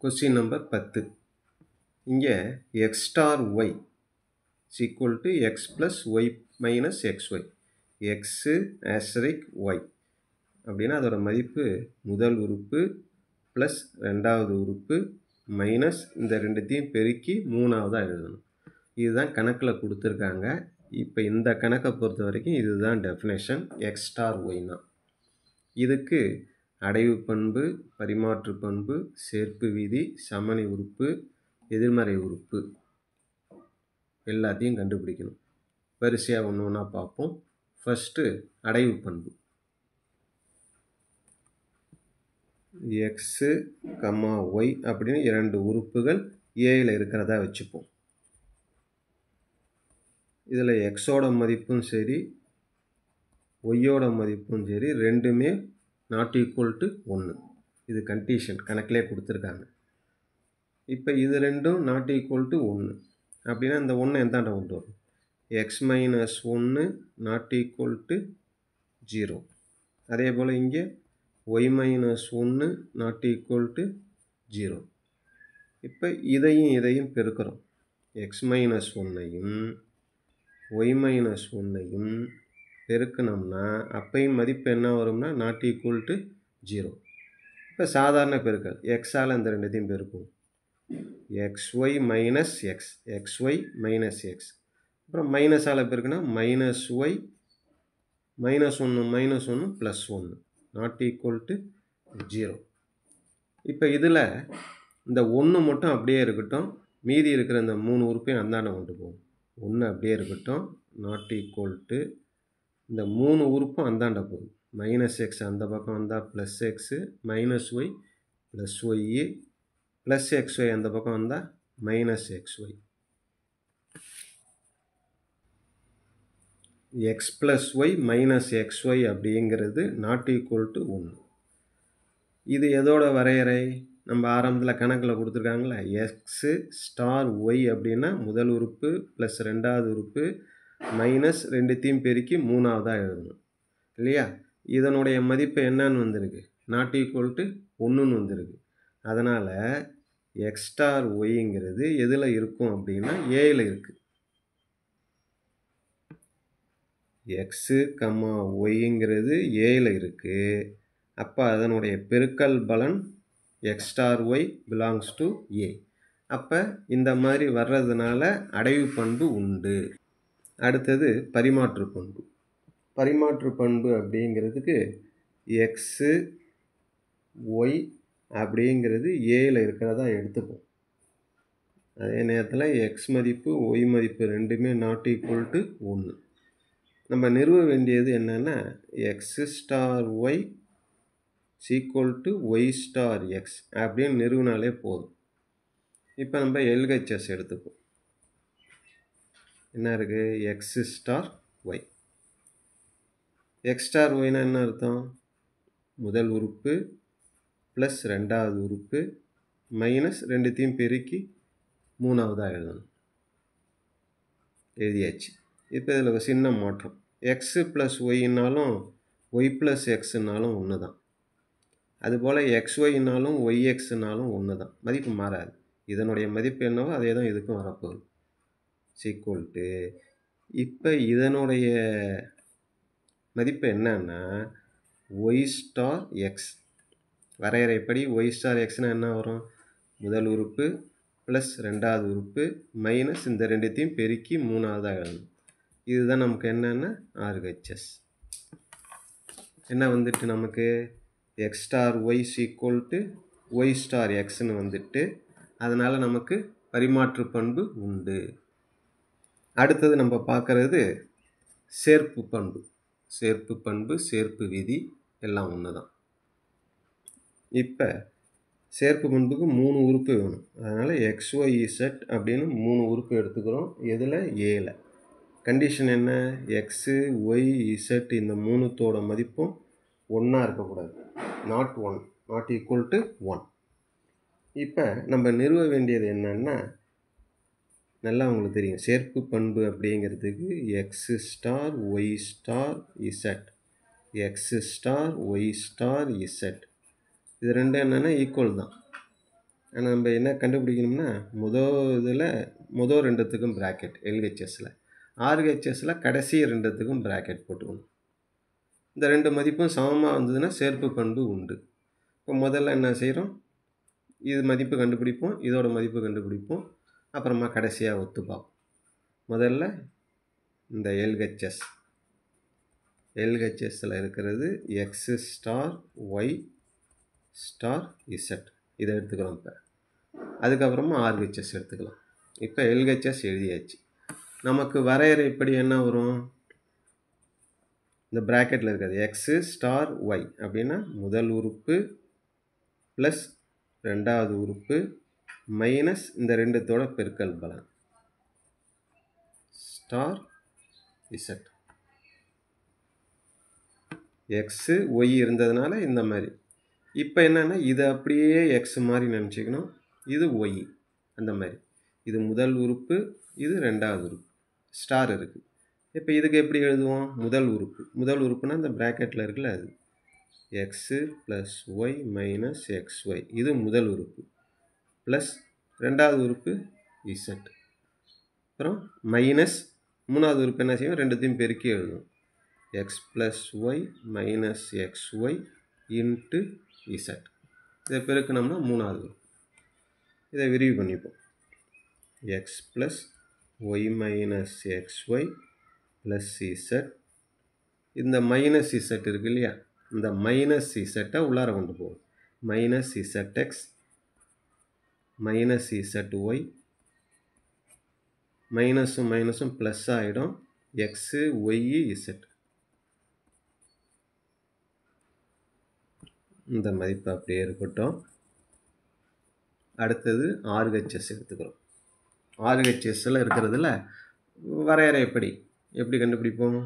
Question number 10. இங்கே x star y is equal to x plus y minus xy. x asterisk y அப்படின்னா அதோட மதிப்பு முதல் உறுப்பு ப்ளஸ் ரெண்டாவது உறுப்பு மைனஸ் இந்த ரெண்டுத்தையும் பெருக்கி மூணாவதாக எழுதணும். இதுதான் கணக்கில் கொடுத்துருக்காங்க. இப்போ இந்த கணக்கை பொறுத்த வரைக்கும் இதுதான் டெஃபினேஷன் எக்ஸ் ஸ்டார் ஒய்னா. இதுக்கு அடைவு பண்பு, பரிமாற்று பண்பு, சேர்ப்பு விதி, சமணி உறுப்பு, எதிர்மறை உறுப்பு எல்லாத்தையும் கண்டுபிடிக்கணும். வரிசையாக ஒன்று ஒன்றா பார்ப்போம். ஃபஸ்ட்டு அடைவு பண்பு. எக்ஸு கம்மா ஒய் அப்படின்னு இரண்டு உறுப்புகள் ஏயில் இருக்கிறதா வச்சுப்போம். இதில் எக்ஸோட மதிப்பும் சரி ஒய்யோட மதிப்பும் சரி ரெண்டுமே நாட் ஈக்குவல் டு 1. இது கண்டிஷன் கணக்கிலே கொடுத்துருக்காங்க. இப்போ இது ரெண்டும் நாட் ஈக்குவல் டு 1 அப்படின்னா இந்த 1 எந்தாண்ட கொண்டு வரும்? X minus 1 not equal to 0. அதே போல் இங்கே Y minus 1 not equal to 0. இப்போ இதையும் பெருக்கிறோம். எக்ஸ் மைனஸ் 1ஐயும் ஒய் மைனஸ் 1ஐயும் பெருக்கணும்னா அப்பையும் மதிப்பு என்ன வரும்னா நாட் ஈக்குவல் டு 0. இப்போ சாதாரண பெருக்கல் எக்ஸால் இந்த ரெண்டுத்தையும் பெருக்கும். X y minus x, x y minus x, அப்புறம் மைனஸால் பெருக்குனா minus y minus 1 plus 1 not equal to 0. இப்போ இதில் இந்த 1 மட்டும் அப்படியே இருக்கட்டும், மீதி இருக்கிற இந்த 3 உறுப்பையும் அந்தாண்ட கொண்டு போகும். 1 அப்படியே இருக்கட்டும், நாட் ஈக்குவல் டு இந்த 3 உறுப்பும் அந்தாண்ட போகும். மைனஸ் எக்ஸ் அந்த பக்கம் வந்தால் plus X, minus Y plus Y, plus XY அந்த பக்கம் வந்தால் minus XY. X plus Y minus XY அப்படிங்கிறது நாட் ஈக்குவல் டு 1. இது எதோட வரையறை? நம்ம ஆரம்பத்தில் கணக்கில் கொடுத்துருக்காங்களா, எக்ஸு ஸ்டார் ஒய் அப்படின்னா முதல் உறுப்பு ப்ளஸ் ரெண்டாவது உறுப்பு மைனஸ் ரெண்டுத்தையும் பெருக்கி மூணாவதாக எழுதணும் இல்லையா? இதனுடைய மதிப்பு என்னன்னு வந்திருக்கு? நாட் ஈக்குவல் டு 1ன்னு வந்திருக்கு. அதனால் எக்ஸ் ஸ்டார் ஒய்ங்கிறது எதில் இருக்கும் அப்படின்னா ஏயில் இருக்குது. எக்ஸு கம்மா ஒய்ங்கிறது ஏயில் இருக்குது. அப்போ அதனுடைய பெருக்கல் பலன் x star y belongs to a. அப்போ இந்த மாதிரி வர்றதுனால அடைவு பண்பு உண்டு. அடுத்தது பரிமாற்று பண்பு. பரிமாற்று பண்பு அப்படிங்கிறதுக்கு எக்ஸு ஒய் அப்படிங்கிறது ஏயில் இருக்கிறதா எடுத்துப்போம். அதே நேரத்தில் எக்ஸ் மதிப்பு ஒய் மதிப்பு ரெண்டுமே நாட் ஈக்குவல் டு 1. நம்ம நிறுவ வேண்டியது என்னென்னா x star Y equal to Y star x அப்படின்னு நிறுவினாலே போதும். இப்போ நம்ம எல்ஹெச்எஸ் எடுத்துப்போம். என்ன இருக்குது? X star y. X star ஒய்னா என்ன அர்த்தம்? முதல் உறுப்பு ப்ளஸ் ரெண்டாவது உறுப்பு மைனஸ் ரெண்டுத்தையும் பெருக்கி மூணாவதாக எழுதணும். எழுதியாச்சு. இப்போ இதில் ஒரு சின்ன மாற்றம். எக்ஸு ப்ளஸ் ஒய்னாலும் ஒய் ப்ளஸ் எக்ஸுனாலும் ஒன்று தான். அதுபோல் எக்ஸ்ஒய்னாலும் ஒய்எக்ஸ்னாலும் ஒன்று தான். மதிப்பு மாறாது. இதனுடைய மதிப்பு என்னவோ அதே தான் இதுக்கும் வரப்போகுது. ஈக்குவல் டு இப்போ இதனுடைய மதிப்பு என்னன்னா ஒய் ஸ்டார் எக்ஸ். வரையறைப்படி ஒய் ஸ்டார் எக்ஸ்னால் என்ன வரும்? முதல் உறுப்பு ப்ளஸ் ரெண்டாவது உறுப்பு மைனஸ் இந்த ரெண்டுத்தையும் பெருக்கி மூணாவதாக எழுதணும். இதுதான் நமக்கு என்னென்னா ஆர்ஹெச்எஸ். என்ன வந்துட்டு நமக்கு X star Y equal to Y star எக்ஸ்னு வந்துட்டு, அதனால் நமக்கு பரிமாற்று பண்பு உண்டு. அடுத்தது நம்ம பார்க்குறது சேர்ப்பு பண்பு. சேர்ப்பு பண்பு, சேர்ப்பு விதி எல்லாம் ஒன்று தான். இப்போ சேர்ப்பு பண்புக்கு 3 உறுப்பு வேணும். அதனால் எக்ஸ்ஒய் இசட் அப்படின்னு 3 உறுப்பு எடுத்துக்கிறோம். எதில்? ஏல. கண்டிஷன் என்ன? எக்ஸு ஒய் இசட் இந்த 3தோட மதிப்பும் ஒன்றா இருக்கக்கூடாது. Not 1, not equal to 1. இப்போ நம்ம நிறுவ வேண்டியது என்னன்னா, நல்லா உங்களுக்கு தெரியும் சேர்ப்பு பண்பு அப்படிங்கிறதுக்கு X star Y star Z, X star Y star Z இது ரெண்டும் என்னென்னா ஈக்குவல் தான். நம்ம என்ன கண்டுபிடிக்கணும்னா முதல் ரெண்டுத்துக்கும் ப்ராக்கெட் எல்ஹெச்எஸில், ஆர்ஹெச்எஸில் கடைசி ரெண்டுத்துக்கும் ப்ராக்கெட் போட்டுக்கணும். இந்த ரெண்டு மதிப்பும் சமமாக வந்ததுன்னா சேர்ப்பு பண்பு உண்டு. இப்போ முதல்ல என்ன செய்கிறோம், இது மதிப்பு கண்டுபிடிப்போம், இதோட மதிப்பு கண்டுபிடிப்போம், அப்புறமா கடைசியாக ஒத்து பார்ப்போம். முதல்ல இந்த எல்ஹெச்எஸில் இருக்கிறது X star Y star Z, இதை எடுத்துக்கிறோம். இப்போ அதுக்கப்புறமா ஆர்ஹெச்எஸ் எடுத்துக்கலாம். இப்போ எல்ஹெச்எஸ் எழுதியாச்சு. நமக்கு வரையறைப்படி என்ன வரும், இந்த ப்ராக்கெட்டில் இருக்கிறது எக்ஸு ஸ்டார் ஒய் அப்படின்னா முதல் உறுப்பு ப்ளஸ் ரெண்டாவது உறுப்பு மைனஸ் இந்த ரெண்டுத்தோட பெருக்கல் பலன் ஸ்டார் இசட். எக்ஸு ஒய் இருந்ததுனால இந்த மாதிரி. இப்போ என்னென்னா இது அப்படியே எக்ஸ் மாதிரி நினச்சிக்கணும், இது ஒய் அந்த மாதிரி. இது முதல் உறுப்பு, இது ரெண்டாவது உறுப்பு, ஸ்டார் இருக்குது. இப்போ இதுக்கு எப்படி எழுதுவோம், முதல் உறுப்புனா இந்த ப்ராக்கெட்டில் இருக்குல்ல, அது X plus Y minus X Y, இது முதல் உறுப்பு, ப்ளஸ் ரெண்டாவது உறுப்பு இசட், அப்புறம் மைனஸ் மூணாவது உறுப்பு என்ன செய்வோம், ரெண்டுத்தையும் பெருக்கி எழுதுவோம், x plus Y minus X y into z. இதை பெருக்கணும்னா மூணாவது உறுப்பு. இதை விரிவு பண்ணிப்போம், x plus Y minus X y plus z. இந்த மைனஸ் இசட் இருக்கு இல்லையா, இந்த மைனஸ் இசட்டை உள்ளார கொண்டு போகும், minus z x minus z y, மைனஸும் மைனஸும் ப்ளஸ் ஆகிடும், எக்ஸு ஒய் இசட். இந்த மதிப்பு அப்படியே இருக்கட்டும். அடுத்தது ஆர்ஹெச்எஸ் எடுத்துக்கிறோம். ஆர்ஹெச்எஸ்ஸில் இருக்கிறதுல வரையறை எப்படி கண்டுபிடிப்போம்,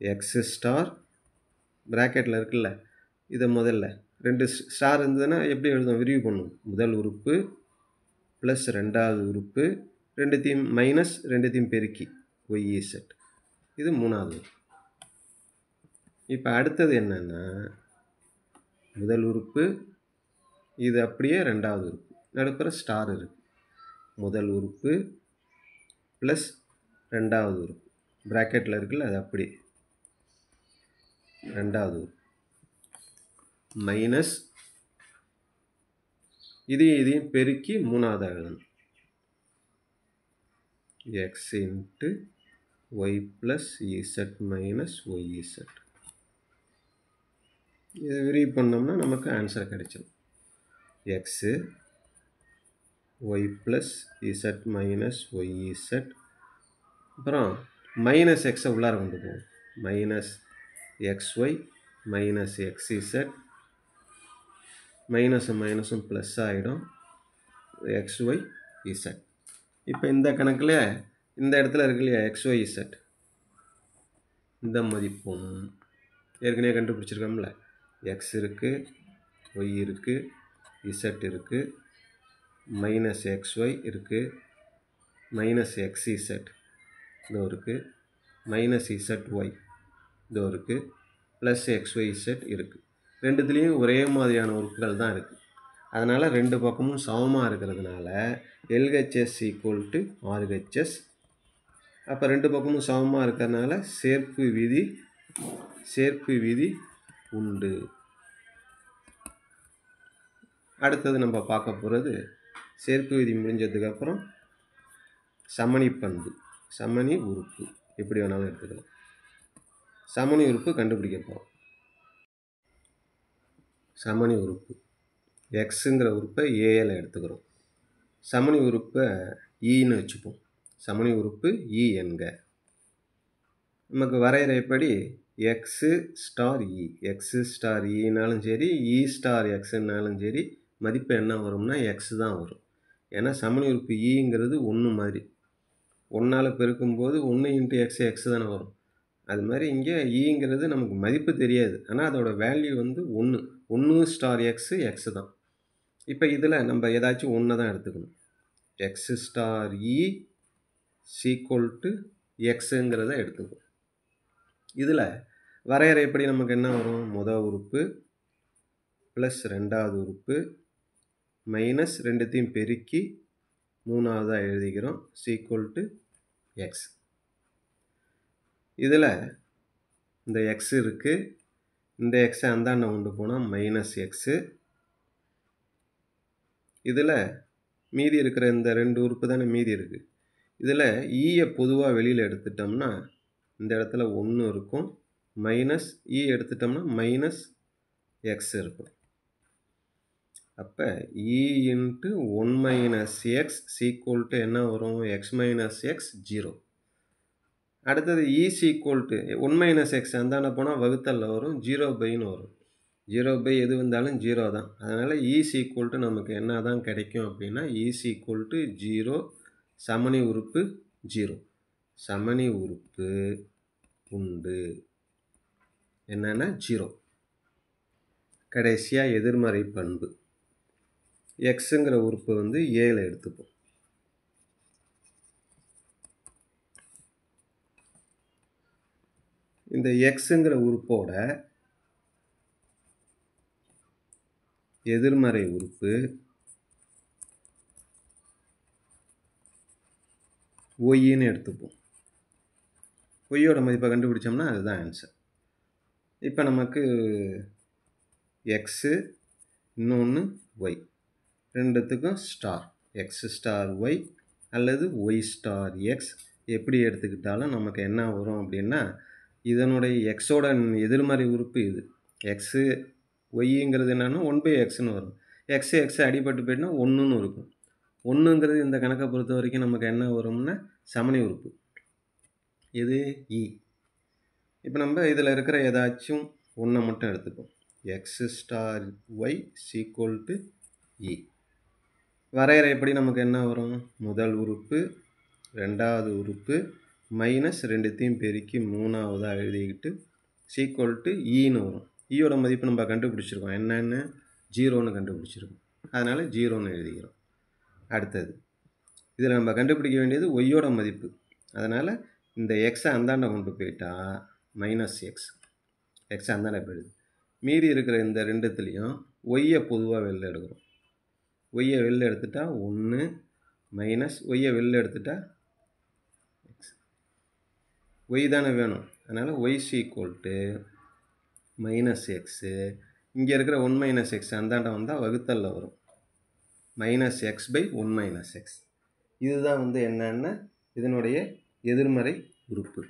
எக்ஸ் ஸ்டார் ப்ராக்கெட்டில் இருக்குல்ல, இதை முதல்ல ரெண்டு ஸ்டார் இருந்ததுன்னா எப்படி எழுதும், விரிவு பண்ணும், முதல் உறுப்பு ப்ளஸ் ரெண்டாவது உறுப்பு ரெண்டுத்தையும் மைனஸ் ரெண்டுத்தையும் பெருக்கி ஒய் இசட், இது மூணாவது. இப்போ அடுத்தது என்னென்னா முதல் உறுப்பு, இது அப்படியே ரெண்டாவது உறுப்பு, நடுப்புற ஸ்டார் இருக்குது, முதல் உறுப்பு ப்ளஸ் ரெண்டாவது உறுப்பு ப்ராக்கெட்டில் இருக்குல்ல, அது அப்படி ரெண்டாவது உறுப்பு மைனஸ் இதையும் பெருக்கி மூணாவது எழுதணும், x into y plus z minus y z. இதை விரிவு பண்ணோம்னா நமக்கு ஆன்சர் கிடைச்சிடும், x y plus z minus y z, அப்புறம் மைனஸ் எக்ஸை உள்ளார கொண்டு போகும், minus X y minus x z, மைனஸும் மைனஸும் ப்ளஸ் ஆகிடும், எக்ஸ் ஒய் இசட். இப்போ இந்த கணக்கில் இந்த இடத்துல இருக்கு இல்லையா எக்ஸ் ஒய் இசட், இந்த மதிப்பும் ஏற்கனவே கண்டுபிடிச்சிருக்கோம்ல, எக்ஸ் இருக்குது, ஒய் இருக்குது, இசட் இருக்குது, மைனஸ் எக்ஸ் ஒய் இருக்குது, மைனஸ் எக்ஸ் இசட் இதோ இருக்குது, மைனஸ் இசட் ஒய் இதோ இருக்குது, ப்ளஸ் எக்ஸ் ஒய் இசட் இருக்குது. ரெண்டுத்துலேயும் ஒரே மாதிரியான உறுப்புகள் தான் இருக்குது. அதனால் ரெண்டு பக்கமும் சமமாக இருக்கிறதுனால எல்ஹெச்எஸ் ஈக்குவல் டு ஆர்ஹெச்எஸ். அப்போ ரெண்டு பக்கமும் சமமாக இருக்கிறதுனால சேர்ப்பு விதி உண்டு. அடுத்தது நம்ம பார்க்க போகிறது சேர்ப்பு விதி முடிஞ்சதுக்கப்புறம் சமணி பண்பு, சமணி உறுப்பு எப்படி வேணாலும் எடுத்துக்கலாம். சமணி உறுப்பு கண்டுபிடிக்க போகிறோம். சமணி உறுப்பு எக்ஸுங்கிற உறுப்பை ஏல எடுத்துக்கிறோம், சமணி உறுப்பை ஈன்னு வச்சுப்போம், சமணி உறுப்பு இ என்க. நமக்கு வரையறைப்படி x star i, x star இனாலும் சரி இ ஸ்டார் எக்ஸுனாலும் சரி மதிப்பு என்ன வரும்னா எக்ஸ் தான் வரும். ஏன்னா சமணி உறுப்பு ஈங்கிறது ஒன்று மாதிரி, ஒன்றால் பெருக்கும்போது 1 இன்ட்டு எக்ஸ் தானே வரும். அது மாதிரி இங்கே ஈங்கிறது நமக்கு மதிப்பு தெரியாது, ஆனால் அதோட வேல்யூ வந்து 1 ஸ்டார் எக்ஸு தான். இப்போ இதில் நம்ம ஏதாச்சும் ஒன்று தான் எடுத்துக்கணும், x star e equal to எக்ஸுங்கிறத எடுத்துக்கணும். இதில் வரையறை எப்படி நமக்கு என்ன வரும், முதல் உறுப்பு ப்ளஸ் ரெண்டாவது உறுப்பு மைனஸ் ரெண்டுத்தையும் பெருக்கி மூணாவதாக எழுதிக்கிறோம் ஈக்குவல் டு எக்ஸ். இதில் இந்த எக்ஸ் இருக்குது, இந்த எக்ஸை அந்தாண்ட கொண்டு போனால் மைனஸ் எக்ஸு. இதில் மீதி இருக்கிற இந்த ரெண்டு உறுப்பு தானே மீதி இருக்குது. இதில் ஈயை பொதுவாக வெளியில் எடுத்துட்டோம்னா இந்த இடத்துல 1 இருக்கும், மைனஸ் இ எடுத்துட்டோம்னா மைனஸ் எக்ஸ் இருக்கும். அப்போ e into 1 minus x equal to என்ன வரும்? X minus x 0. அடுத்தது e equal to 1 minus x அந்தாண்ட போனால் வகுத்தலில் வரும், 0/ன்னு வரும். 0/, எது வந்தாலும் 0 தான். அதனால் இ ஈக்குவல் டு நமக்கு என்ன தான் கிடைக்கும் அப்படின்னா இ ஈக்குவல் டு 0, சமணி உறுப்பு 0. சமணி உறுப்பு உண்டு என்னென்னா 0. கடைசியாக எதிர்மறை பண்பு எக்ஸுங்கிற உறுப்பு வந்து ஏல எடுத்துப்போம். இந்த எக்ஸுங்கிற உறுப்போட எதிர்மறை உறுப்பு ஒய்ன்னு எடுத்துப்போம். ஒய்யோட மதிப்பை கண்டுபிடிச்சோம்னா அதுதான் ஆன்சர். இப்போ நமக்கு எக்ஸு இன்னொன்று ஒய், ரெண்டுத்துக்கும் ஸ்டார், எக்ஸ் ஸ்டார் ஒய் அல்லது ஒய் ஸ்டார் எக்ஸ் எப்படி எடுத்துக்கிட்டாலும் நமக்கு என்ன வரும் அப்படின்னா இதனுடைய எக்ஸோட எதிர்மறை உறுப்பு இது. எக்ஸு ஒய்ங்கிறது என்னென்னா 1/xன்னு வரும். எக்ஸ் அடிபட்டு போயிட்டுனா 1ன்னு இருக்கும். 1ங்கிறது இந்த கணக்கை பொறுத்த வரைக்கும் நமக்கு என்ன வரும்னா சமணி உறுப்பு. இது இ. இப்போ நம்ம இதில் இருக்கிற ஏதாச்சும் ஒன்றை மட்டும் எடுத்துப்போம். X star Y equal to e. வரையறை எப்படி நமக்கு என்ன வரும்? முதல் உறுப்பு, ரெண்டாவது உறுப்பு, மைனஸ் ரெண்டுத்தையும் பெருக்கி மூணாவதாக எழுதிக்கிட்டு ஈக்குவல் டு ஈன்னு வரும். ஈயோட மதிப்பு நம்ம கண்டுபிடிச்சிருக்கோம், என்னன்னு 0ன்னு கண்டுபிடிச்சிருக்கோம். அதனால் 0ன்னு எழுதிக்கிறோம். அடுத்தது இதில் நம்ம கண்டுபிடிக்க வேண்டியது ஒய்யோட மதிப்பு. அதனால் இந்த எக்ஸை அந்தாண்ட கொண்டு போயிட்டா மைனஸ் எக்ஸ் அந்தாண்ட போயிடுது. மீதி இருக்கிற இந்த ரெண்டுத்துலேயும் ஒய்யை பொதுவாக வெளில எடுக்கிறோம். ஒய்யை வெளில எடுத்துட்டா 1 மைனஸ் ஒய்யை வெளில எடுத்துட்டா எக்ஸ். ஒய் தானே வேணும், அதனால் Y equal to minus X. இங்கே இருக்கிற 1 மைனஸ் எக்ஸ் அந்தாண்ட வந்தால் வகுத்தலில் வரும், மைனஸ் x/1 மைனஸ் எக்ஸ். இதுதான் வந்து என்னன்னா இதனுடைய எதிர்மறை உறுப்பு.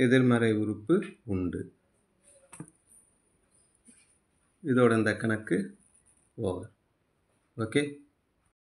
எதிர்மறை உறுப்பு உண்டு. இதோட இந்த கணக்கு ஓவர். ஓகே.